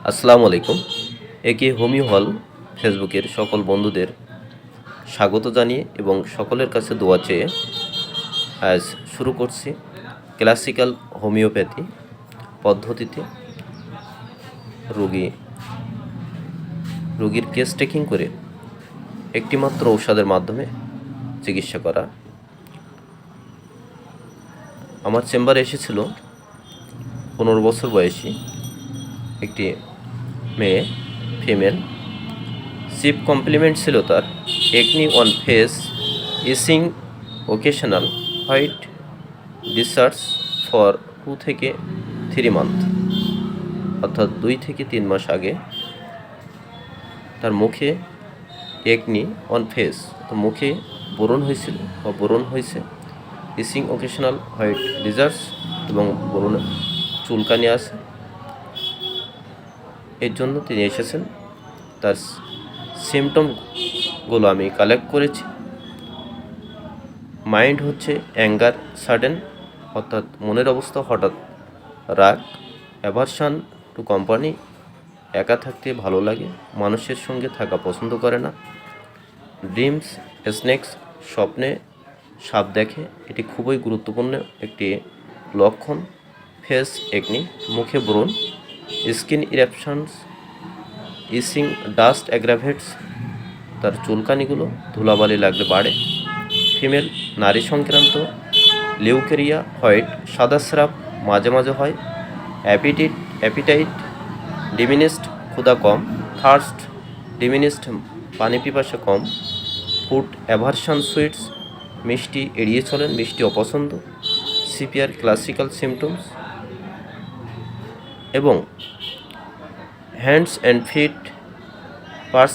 আসসালামু আলাইকুম। একে হোমিও হল ফেসবুকের সকল বন্ধুদের স্বাগত জানিয়ে এবং সকলের কাছে দোয়া চেয়ে আজ শুরু করছি ক্লাসিক্যাল হোমিওপ্যাথি পদ্ধতিতে রোগীর কেস টেকিং করে একটিমাত্র ঔষধের মাধ্যমে চিকিৎসা করা। আমার চেম্বারে এসেছিল 15 বছর বয়সী একটি মেয়ে, ফিমেল। চিফ কমপ্লিমেন্ট ছিল তার acne on face, itching occasional, white discharge for 2 থেকে 3 মান্থ, অর্থাৎ 2 থেকে 3 মাস আগে তার মুখে একনি অন ফেস, মুখে ব্রণ হয়েছিল বা ব্রণ হয়েছে, ইসিং ওকেশনাল, হোয়াইট ডিসচার্জ এবং ব্রণে চুলকানি আছে। এর জন্য তিনি এসেছেন। তার সিমটমগুলো আমি কালেক্ট করেছি। মাইন্ড হচ্ছে অ্যাঙ্গার সাডেন, অর্থাৎ মনের অবস্থা হঠাৎ রাগ, অ্যাভারশন টু কোম্পানি, একা থাকতে ভালো লাগে, মানুষের সঙ্গে থাকা পছন্দ করে না, ড্রিমস স্নেকস, স্বপ্নে সাপ দেখে, এটি খুবই গুরুত্বপূর্ণ একটি লক্ষণ। ফেস একনি, মুখে ব্রণ, স্কিন ইরেপশনস, ইসিং ডাস্ট অ্যাগ্রাভেটস, তার চুলকানিগুলো ধুলাবালি লাগলে বাড়ে। ফিমেল, নারী সংক্রান্ত, লিউকেরিয়া, হোয়াইট সাদা স্রাব মাঝে মাঝে হয়, অ্যাপিটাইট ডিমিনিস্ট, ক্ষুধা কম, থার্স্ট ডিমিনিস্ট, পানি পিপাসা কম, ফুড অ্যাভারশন, সুইটস মিষ্টি এড়িয়ে চলেন, মিষ্টি অপছন্দ, সিপিআর ক্লাসিক্যাল সিমটমস, এবং hands and feet purse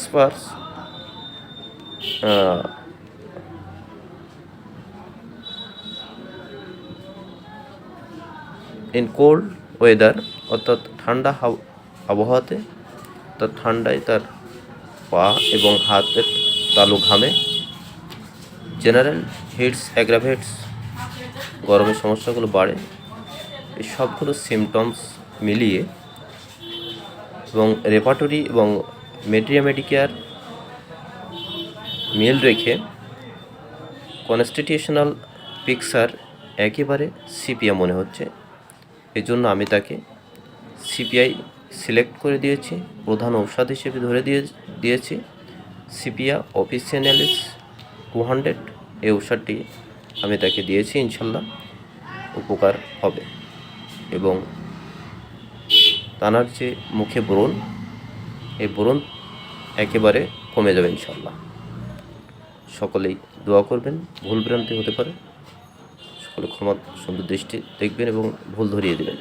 in cold weather, অর্থাৎ ঠান্ডা আবহাওয়াতে, অর্থাৎ ঠান্ডায় তার পা এবং হাতের তালু ঘামে। জেনারেল হিটস অ্যাগ্রাভেটস, গরমের সমস্যাগুলো বাড়ে। এই সবগুলো সিমটমস মিলিয়ে এবং রেপার্টরি এবং মেডিকেয়ার মিল রেখে কনস্টিটিউশনাল পিকচার একেবারে সিপিয়া মনে হচ্ছে। এজন্য আমি তাকে সিপিআই সিলেক্ট করে দিয়েছি, প্রধান ঔষধ হিসেবে ধরে দিয়েছি সিপিয়া অফিসিয়ানালিস 200। এই ঔষধটি আমি তাকে দিয়েছি, ইনশাল্লাহ উপকার হবে এবং তানার যে মুখে ব্রণ, এই ব্রণ একেবারে কমে যাবে ইনশাল্লাহ। সকলেই দোয়া করবেন, ভুল ভ্রান্তি হতে পারে, সকলে ক্ষমা সুন্দর দৃষ্টি দেখবেন এবং ভুল ধরিয়ে দেবেন।